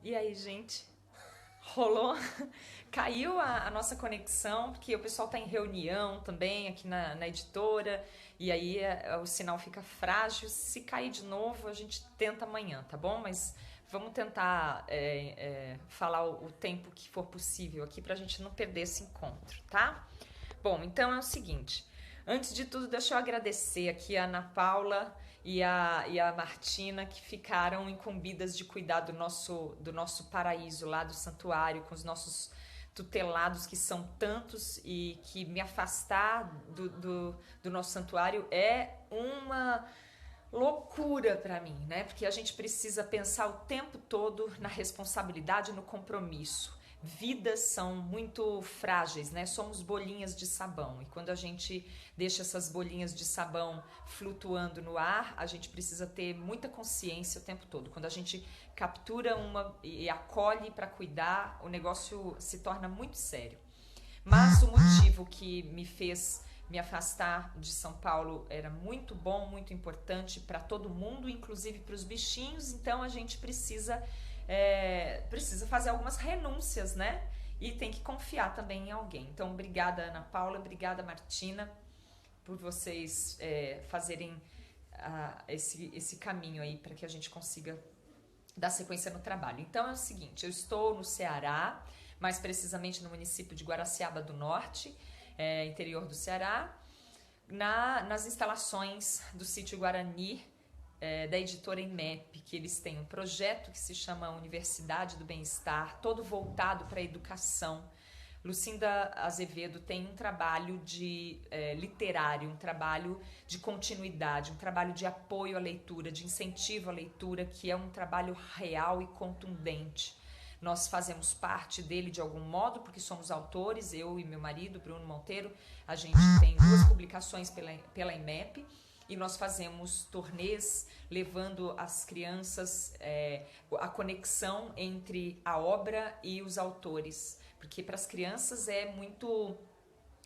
E aí, gente? Rolou? Caiu a nossa conexão, porque o pessoal tá em reunião também aqui na editora, e aí o sinal fica frágil. Se cair de novo, a gente tenta amanhã, tá bom? Mas vamos tentar falar o tempo que for possível aqui pra gente não perder esse encontro, tá? Bom, então é o seguinte. Antes de tudo, deixa eu agradecer aqui a Ana Paula e a Martina, que ficaram incumbidas de cuidar do nosso paraíso lá do santuário, com os nossos tutelados, que são tantos, e que me afastar do nosso santuário é uma loucura para mim, né? Porque a gente precisa pensar o tempo todo na responsabilidade e no compromisso. Vidas são muito frágeis, né? Somos bolinhas de sabão, e quando a gente deixa essas bolinhas de sabão flutuando no ar, a gente precisa ter muita consciência o tempo todo. Quando a gente captura uma e acolhe para cuidar, o negócio se torna muito sério. Mas o motivo que me fez me afastar de São Paulo era muito bom, muito importante para todo mundo, inclusive para os bichinhos. Então a gente precisa fazer algumas renúncias, né? E tem que confiar também em alguém. Então, obrigada, Ana Paula, obrigada, Martina, por vocês fazerem esse caminho aí para que a gente consiga dar sequência no trabalho. Então é o seguinte, eu estou no Ceará, mais precisamente no município de Guaraciaba do Norte, interior do Ceará, nas instalações do sítio Guarani, da editora IMEP, que eles têm um projeto que se chama Universidade do Bem-Estar, todo voltado para a educação. Lucinda Azevedo tem um trabalho literário, um trabalho de continuidade, um trabalho de apoio à leitura, de incentivo à leitura, que é um trabalho real e contundente. Nós fazemos parte dele de algum modo, porque somos autores, eu e meu marido, Bruno Monteiro. A gente tem 2 publicações pela IMEP, e nós fazemos turnês levando as crianças a conexão entre a obra e os autores, porque para as crianças é muito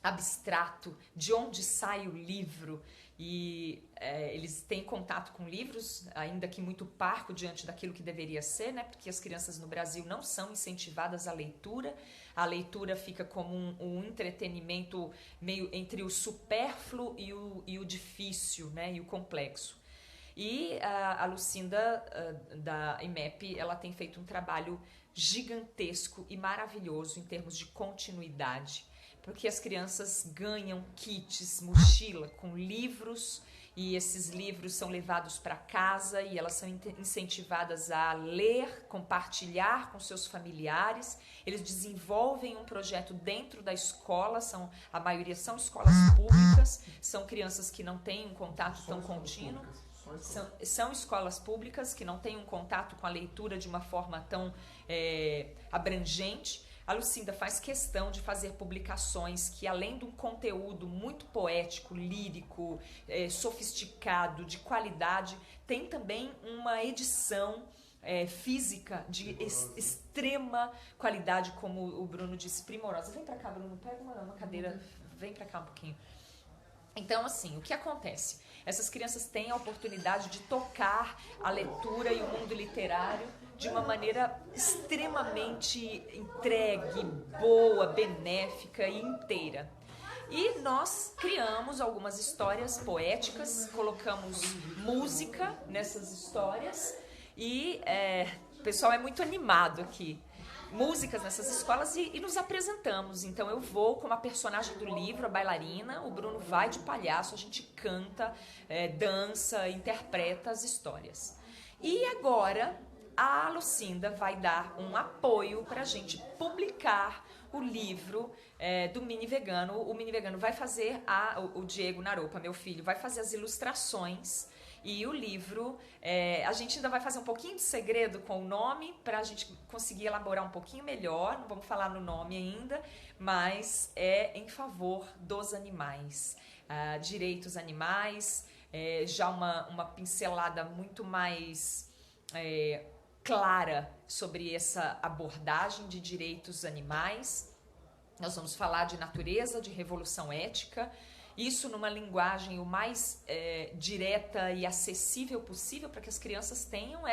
abstrato de onde sai o livro, e eles têm contato com livros, ainda que muito parco diante daquilo que deveria ser, né? Porque as crianças no Brasil não são incentivadas à leitura. A leitura fica como um entretenimento meio entre o supérfluo e o difícil, né? E o complexo. E a Lucinda, da IMEP, ela tem feito um trabalho gigantesco e maravilhoso em termos de continuidade, porque as crianças ganham kits, mochila com livros, e esses livros são levados para casa e elas são incentivadas a ler, compartilhar com seus familiares. Eles desenvolvem um projeto dentro da escola, a maioria são escolas públicas, são crianças que não têm um contato tão contínuo. São escolas públicas que não têm um contato com a leitura de uma forma tão abrangente. A Lucinda faz questão de fazer publicações que, além de um conteúdo muito poético, lírico, sofisticado, de qualidade, tem também uma edição física de extrema qualidade, como o Bruno disse, primorosa. Vem pra cá, Bruno, pega uma cadeira, vem pra cá um pouquinho. Então, assim, o que acontece? Essas crianças têm a oportunidade de tocar a leitura e o mundo literário de uma maneira extremamente entregue, boa, benéfica e inteira. E nós criamos algumas histórias poéticas, colocamos música nessas histórias, e o pessoal é muito animado aqui. Músicas nessas escolas, e nos apresentamos. Então eu vou como a personagem do livro, a bailarina, o Bruno vai de palhaço, a gente canta, dança, interpreta as histórias. E agora a Lucinda vai dar um apoio para a gente publicar o livro do Mini Vegano. O Mini Vegano vai fazer, o Diego Naropa, meu filho, vai fazer as ilustrações. E o livro, a gente ainda vai fazer um pouquinho de segredo com o nome, para a gente conseguir elaborar um pouquinho melhor. Não vamos falar no nome ainda, mas é em favor dos animais, direitos animais, já uma pincelada muito mais clara sobre essa abordagem de direitos animais. Nós vamos falar de natureza, de revolução ética, isso numa linguagem o mais direta e acessível possível, para que as crianças tenham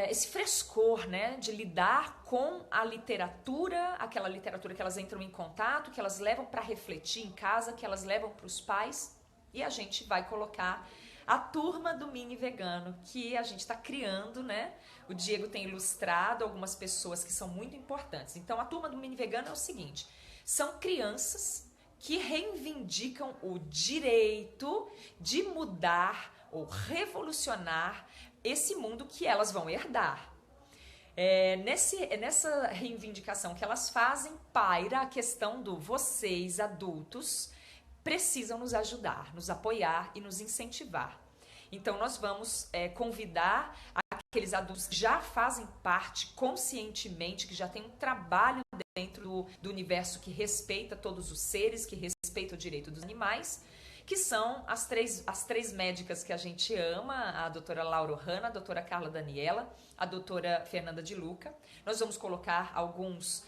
esse frescor, né, de lidar com a literatura, aquela literatura que elas entram em contato, que elas levam para refletir em casa, que elas levam para os pais, e a gente vai colocar a turma do Mini Vegano, que a gente está criando, né? O Diego tem ilustrado algumas pessoas que são muito importantes. Então, a turma do Mini Vegano é o seguinte, são crianças que reivindicam o direito de mudar ou revolucionar esse mundo que elas vão herdar. Nessa reivindicação que elas fazem, paira a questão do vocês, adultos, precisam nos ajudar, nos apoiar e nos incentivar. Então, nós vamos convidar aqueles adultos que já fazem parte conscientemente, que já têm um trabalho dentro do universo que respeita todos os seres, que respeita o direito dos animais, que são as três médicas que a gente ama, a doutora Laura Hanna, a doutora Carla Daniela, a doutora Fernanda de Luca. Nós vamos colocar alguns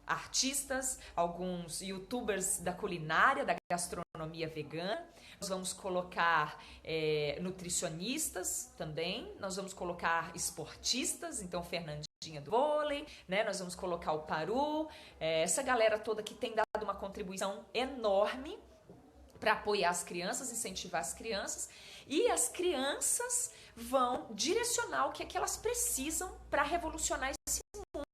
artistas, alguns youtubers da culinária, da gastronomia vegana. Nós vamos colocar nutricionistas também, nós vamos colocar esportistas, então Fernandinha do vôlei, né? Nós vamos colocar o Paru, essa galera toda que tem dado uma contribuição enorme para apoiar as crianças, incentivar as crianças, e as crianças vão direcionar o que é que elas precisam para revolucionar esse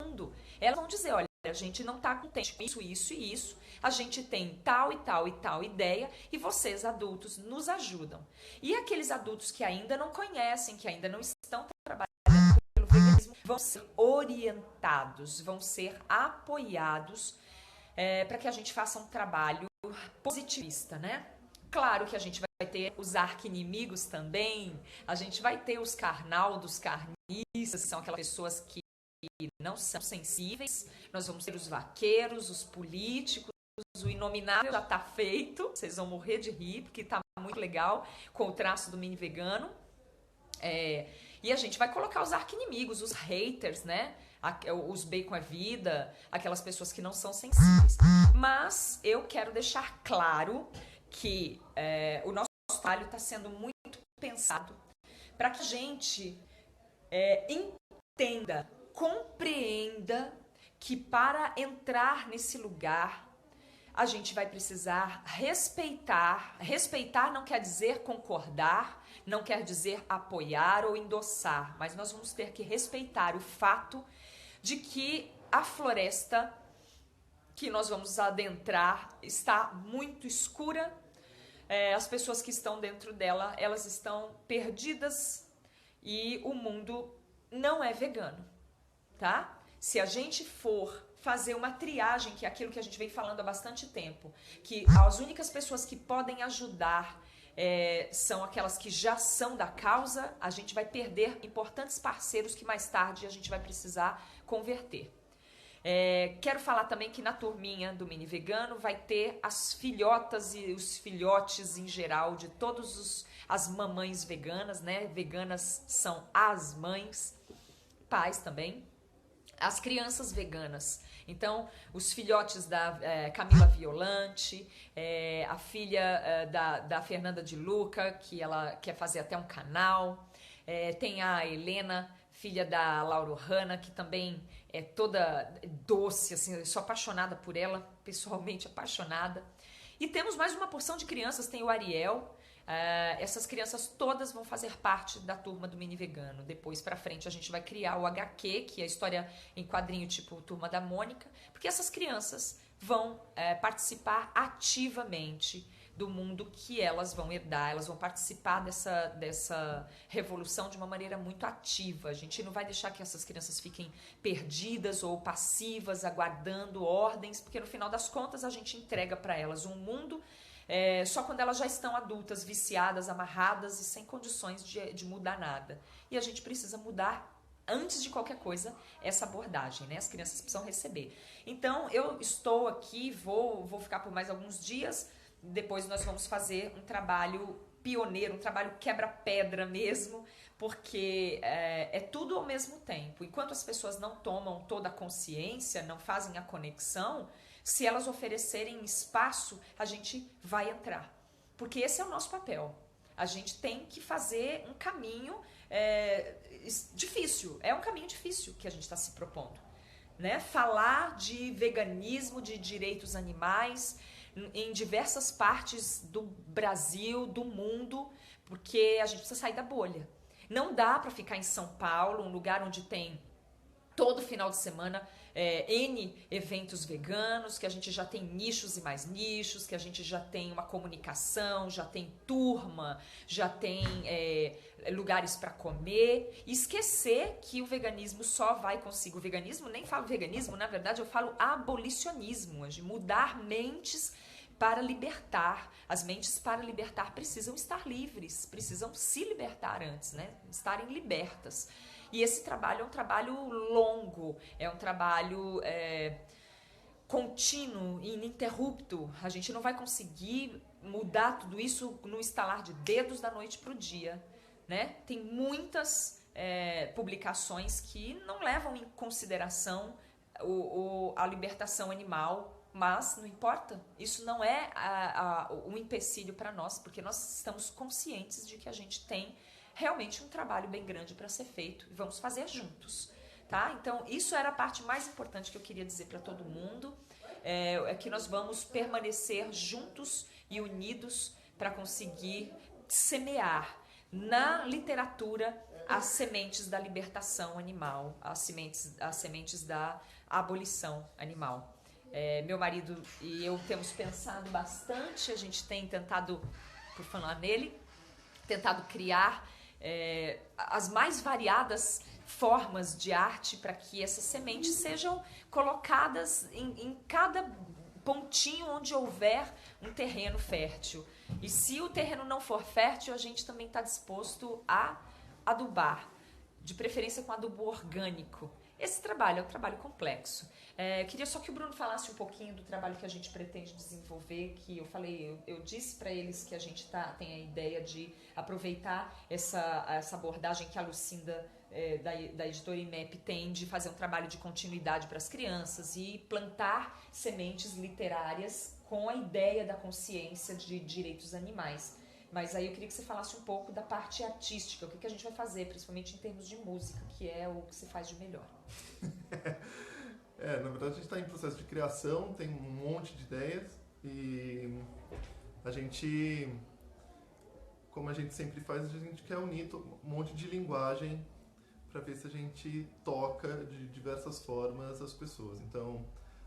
mundo. Elas vão dizer, olha, a gente não está contente com isso, isso e isso, a gente tem tal e tal e tal ideia e vocês, adultos, nos ajudam. E aqueles adultos que ainda não conhecem, que ainda não estão trabalhando pelo veganismo, vão ser orientados, vão ser apoiados para que a gente faça um trabalho positivista, né? Claro que a gente vai ter os arqui-inimigos também, a gente vai ter os carnaldos, carnistas, que são aquelas pessoas que não são sensíveis, nós vamos ter os vaqueiros, os políticos, o inominável já tá feito, vocês vão morrer de rir, porque tá muito legal com o traço do Mini Vegano. E a gente vai colocar os arqui-inimigos, os haters, né? Os bacon é vida, aquelas pessoas que não são sensíveis. Mas eu quero deixar claro que o nosso trabalho está sendo muito pensado para que a gente entenda, compreenda que para entrar nesse lugar a gente vai precisar respeitar. Respeitar não quer dizer concordar, não quer dizer apoiar ou endossar, mas nós vamos ter que respeitar o fato de que a floresta que nós vamos adentrar está muito escura, as pessoas que estão dentro dela, elas estão perdidas e o mundo não é vegano, tá? Se a gente for fazer uma triagem, que é aquilo que a gente vem falando há bastante tempo, que as únicas pessoas que podem ajudar são aquelas que já são da causa, a gente vai perder importantes parceiros que mais tarde a gente vai precisar converter. Quero falar também que na turminha do Mini Vegano vai ter as filhotas e os filhotes em geral de todas as mamães veganas, né? Veganas são as mães, pais também, as crianças veganas. Então, os filhotes da Camila Violante, a filha da Fernanda de Luca, que ela quer fazer até um canal, tem a Helena, filha da Laura Hanna, que também é toda doce, assim, eu sou apaixonada por ela, pessoalmente apaixonada. E temos mais uma porção de crianças, tem o Ariel, essas crianças todas vão fazer parte da turma do Mini Vegano. Depois pra frente a gente vai criar o HQ, que é a história em quadrinho tipo Turma da Mônica, porque essas crianças vão participar ativamente do mundo que elas vão herdar, elas vão participar dessa revolução de uma maneira muito ativa. A gente não vai deixar que essas crianças fiquem perdidas ou passivas, aguardando ordens, porque no final das contas a gente entrega para elas um mundo só quando elas já estão adultas, viciadas, amarradas e sem condições de mudar nada. E a gente precisa mudar, antes de qualquer coisa, essa abordagem, né? As crianças precisam receber. Então, eu estou aqui, vou ficar por mais alguns dias. Depois nós vamos fazer um trabalho pioneiro, um trabalho quebra-pedra mesmo, porque é tudo ao mesmo tempo. Enquanto as pessoas não tomam toda a consciência, não fazem a conexão, se elas oferecerem espaço, a gente vai entrar. Porque esse é o nosso papel. a gente tem que fazer um caminho difícil. É um caminho difícil que a gente está se propondo, né? Falar de veganismo, de direitos animais em diversas partes do Brasil, do mundo, porque a gente precisa sair da bolha. Não dá para ficar em São Paulo, um lugar onde tem todo final de semana N eventos veganos, que a gente já tem nichos e mais nichos, que a gente já tem uma comunicação, já tem turma, já tem lugares para comer, e esquecer que o veganismo só vai conseguir. O veganismo, nem falo veganismo, na verdade eu falo abolicionismo, de mudar mentes para libertar. As mentes para libertar precisam estar livres, precisam se libertar antes, né? Estarem libertas. E esse trabalho é um trabalho longo, é um trabalho contínuo, ininterrupto. A gente não vai conseguir mudar tudo isso no estalar de dedos da noite para o dia, né? Tem muitas publicações que não levam em consideração a libertação animal, mas não importa, isso não é um empecilho para nós, porque nós estamos conscientes de que a gente tem realmente um trabalho bem grande para ser feito e vamos fazer juntos, tá? Então, isso era a parte mais importante que eu queria dizer para todo mundo, é que nós vamos permanecer juntos e unidos para conseguir semear na literatura as sementes da libertação animal, as sementes da abolição animal. Meu marido e eu temos pensado bastante, a gente tem tentado, por falar nele, tentado criar as mais variadas formas de arte para que essas sementes sejam colocadas em cada pontinho onde houver um terreno fértil. E se o terreno não for fértil, a gente também está disposto a adubar, de preferência com adubo orgânico. Esse trabalho é um trabalho complexo. Eu queria só que o Bruno falasse um pouquinho do trabalho que a gente pretende desenvolver, que eu disse para eles que a gente tem a ideia de aproveitar essa abordagem que a Lucinda da editora IMEP tem de fazer um trabalho de continuidade para as crianças e plantar sementes literárias com a ideia da consciência de direitos animais. Mas aí eu queria que você falasse um pouco da parte artística, o que a gente vai fazer, principalmente em termos de música, que é o que se faz de melhor. Na verdade a gente está em processo de criação, tem um monte de ideias e a gente, como a gente sempre faz, a gente quer unir um monte de linguagem para ver se a gente toca de diversas formas as pessoas. Então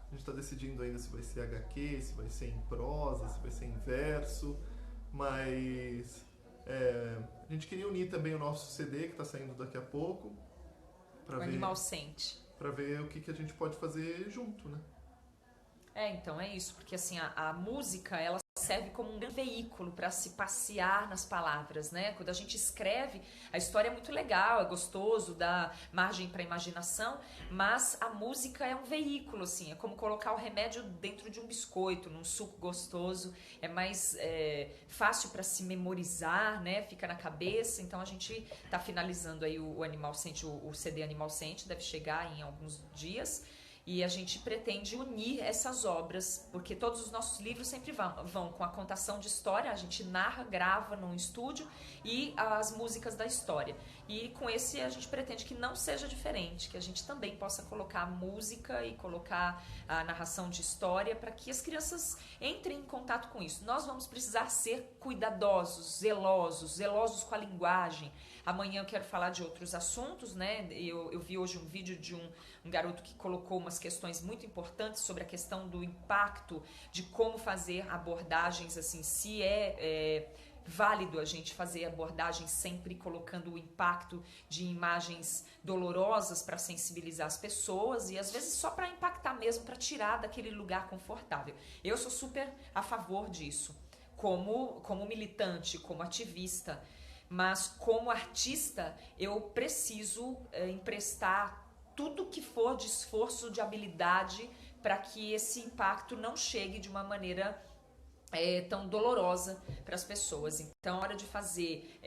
a gente está decidindo ainda se vai ser HQ, se vai ser em prosa, se vai ser em verso, mas a gente queria unir também o nosso CD que está saindo daqui a pouco. O Animal Sente. Para ver o que a gente pode fazer junto, né? Então é isso, porque assim, a música, ela serve como um veículo para se passear nas palavras, né? Quando a gente escreve, a história é muito legal, é gostoso, dá margem para imaginação, mas a música é um veículo, assim, é como colocar o remédio dentro de um biscoito, num suco gostoso, é mais fácil para se memorizar, né? Fica na cabeça. Então a gente tá finalizando aí o Animal Sente, o CD Animal Sente, deve chegar em alguns dias. E a gente pretende unir essas obras, porque todos os nossos livros sempre vão com a contação de história, a gente narra, grava num estúdio, e as músicas da história. E com esse a gente pretende que não seja diferente, que a gente também possa colocar música e colocar a narração de história para que as crianças entrem em contato com isso. Nós vamos precisar ser cuidadosos, zelosos com a linguagem. Amanhã eu quero falar de outros assuntos, né? Eu vi hoje um vídeo de um garoto que colocou umas questões muito importantes sobre a questão do impacto, de como fazer abordagens, assim, se válido a gente fazer abordagem sempre colocando o impacto de imagens dolorosas para sensibilizar as pessoas e às vezes só para impactar mesmo, para tirar daquele lugar confortável. Eu sou super a favor disso, como militante, como ativista. Mas como artista eu preciso emprestar tudo que for de esforço, de habilidade, para que esse impacto não chegue de uma maneira tão dolorosa para as pessoas. Então, na hora de fazer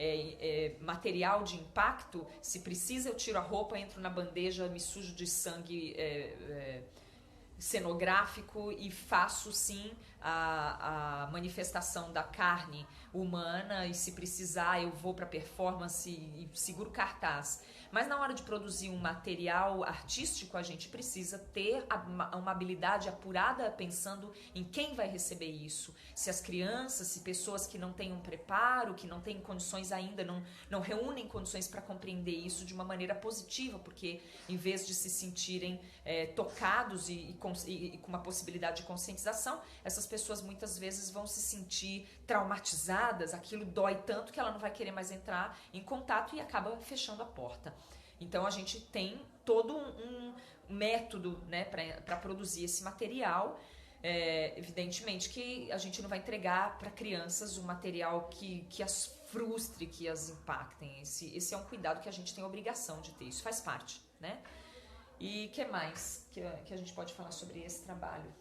material de impacto, se precisa eu tiro a roupa, entro na bandeja, me sujo de sangue cenográfico e faço sim a manifestação da carne humana, e se precisar eu vou para performance e seguro cartaz. Mas na hora de produzir um material artístico, a gente precisa ter uma habilidade apurada pensando em quem vai receber isso. Se as crianças, se pessoas que não têm um preparo, que não têm condições ainda, não reúnem condições para compreender isso de uma maneira positiva, porque em vez de se sentirem tocados e com uma possibilidade de conscientização, essas pessoas muitas vezes vão se sentir traumatizadas, aquilo dói tanto que ela não vai querer mais entrar em contato e acaba fechando a porta. Então a gente tem todo um método, né, para produzir esse material. Evidentemente que a gente não vai entregar para crianças um material que as frustre, que as impactem. Esse é um cuidado que a gente tem a obrigação de ter, isso faz parte, né? E o que mais que a gente pode falar sobre esse trabalho?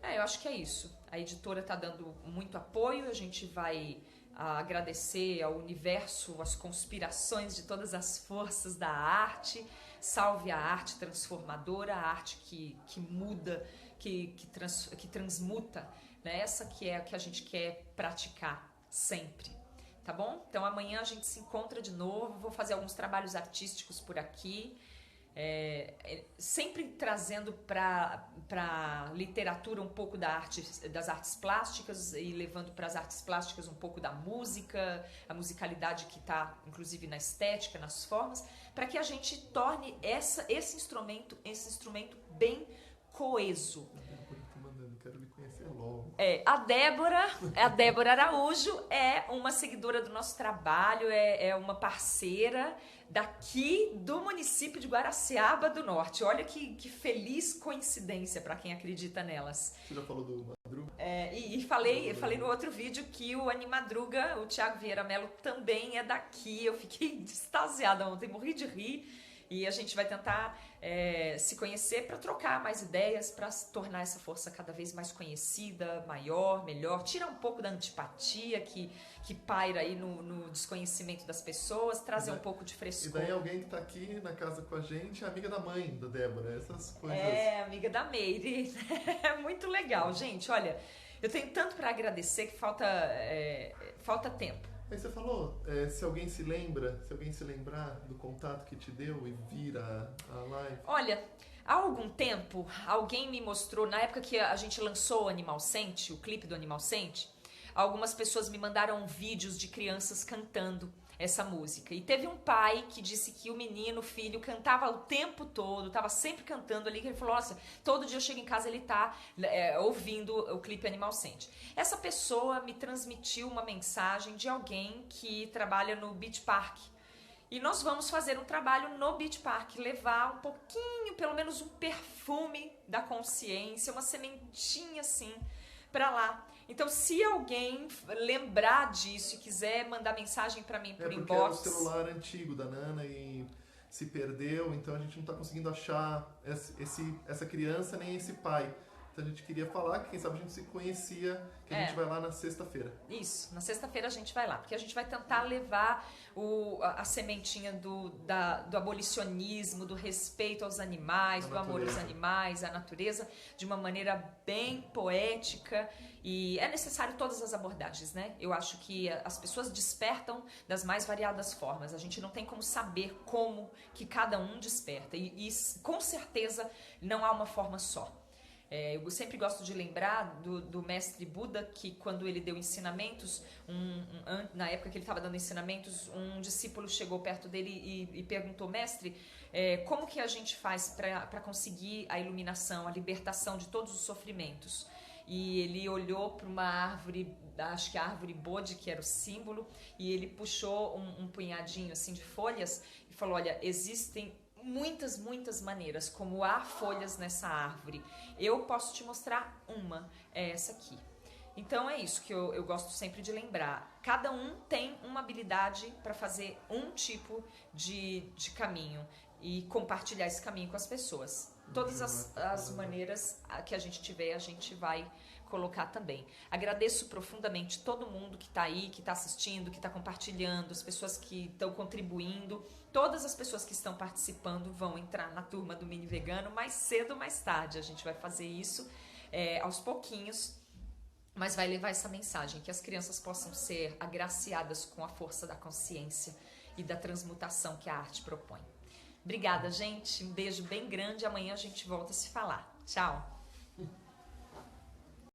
Eu acho que é isso. A editora está dando muito apoio, a gente vai agradecer ao universo, às conspirações de todas as forças da arte. Salve a arte transformadora, a arte que muda, que transmuta, né? Essa que é a que a gente quer praticar sempre, tá bom? Então amanhã a gente se encontra de novo, vou fazer alguns trabalhos artísticos por aqui, sempre trazendo para literatura um pouco das artes plásticas e levando para as artes plásticas um pouco da música, a musicalidade que está inclusive na estética, nas formas, para que a gente torne esse instrumento bem coeso. Quero lhe conhecer logo. A Débora Araújo é uma seguidora do nosso trabalho, é uma parceira daqui do município de Guaraciaba do Norte. Olha que feliz coincidência para quem acredita nelas. Você já falou do Madruga? Falei no outro vídeo que o Animadruga, o Thiago Vieira Mello, também é daqui. Eu fiquei extasiada ontem, morri de rir. E a gente vai tentar se conhecer para trocar mais ideias, para tornar essa força cada vez mais conhecida, maior, melhor. Tirar um pouco da antipatia que paira aí no desconhecimento das pessoas, trazer um pouco de frescor. E daí alguém que está aqui na casa com a gente é amiga da mãe da Débora, essas coisas. Amiga da Meire. É muito legal, gente. Olha, eu tenho tanto para agradecer que falta tempo. Aí você falou, se alguém se lembrar do contato que te deu e vira a live. Olha, há algum tempo, alguém me mostrou, na época que a gente lançou o Animal Sente, o clipe do Animal Sente, algumas pessoas me mandaram vídeos de crianças cantando essa música. E teve um pai que disse que o filho, cantava o tempo todo, estava sempre cantando ali, que ele falou, nossa, todo dia eu chego em casa, ele tá ouvindo o clipe Animal Sente. Essa pessoa me transmitiu uma mensagem de alguém que trabalha no Beach Park. E nós vamos fazer um trabalho no Beach Park, levar um pouquinho, pelo menos um perfume da consciência, uma sementinha assim, para lá. Então, se alguém lembrar disso e quiser mandar mensagem para mim por inbox... Porque é o celular antigo da Nana e se perdeu, então a gente não está conseguindo achar essa criança nem esse pai. Então a gente queria falar que quem sabe a gente se conhecia, que a gente vai lá na sexta-feira. Isso, na sexta-feira a gente vai lá, porque a gente vai tentar levar a sementinha do abolicionismo, do respeito aos animais, do amor aos animais, à natureza, de uma maneira bem poética. E é necessário todas as abordagens, né? Eu acho que as pessoas despertam das mais variadas formas. A gente não tem como saber como que cada um desperta. E com certeza não há uma forma só. Eu sempre gosto de lembrar do mestre Buda, que quando ele deu ensinamentos, na época que ele estava dando ensinamentos, um discípulo chegou perto dele e perguntou, mestre, como que a gente faz para conseguir a iluminação, a libertação de todos os sofrimentos? E ele olhou para uma árvore, acho que a árvore Bodhi, que era o símbolo, e ele puxou um punhadinho assim de folhas e falou, olha, existem muitas maneiras, como há folhas nessa árvore. Eu posso te mostrar uma, é essa aqui. Então é isso que eu gosto sempre de lembrar. Cada um tem uma habilidade para fazer um tipo de caminho e compartilhar esse caminho com as pessoas. Todas as maneiras que a gente tiver, a gente vai colocar também. Agradeço profundamente todo mundo que está aí, que está assistindo, que está compartilhando, as pessoas que estão contribuindo. Todas as pessoas que estão participando vão entrar na turma do Mini Vegano mais cedo ou mais tarde. A gente vai fazer isso. aos pouquinhos, mas vai levar essa mensagem, que as crianças possam ser agraciadas com a força da consciência e da transmutação que a arte propõe. Obrigada, gente. Um beijo bem grande. Amanhã a gente volta a se falar. Tchau!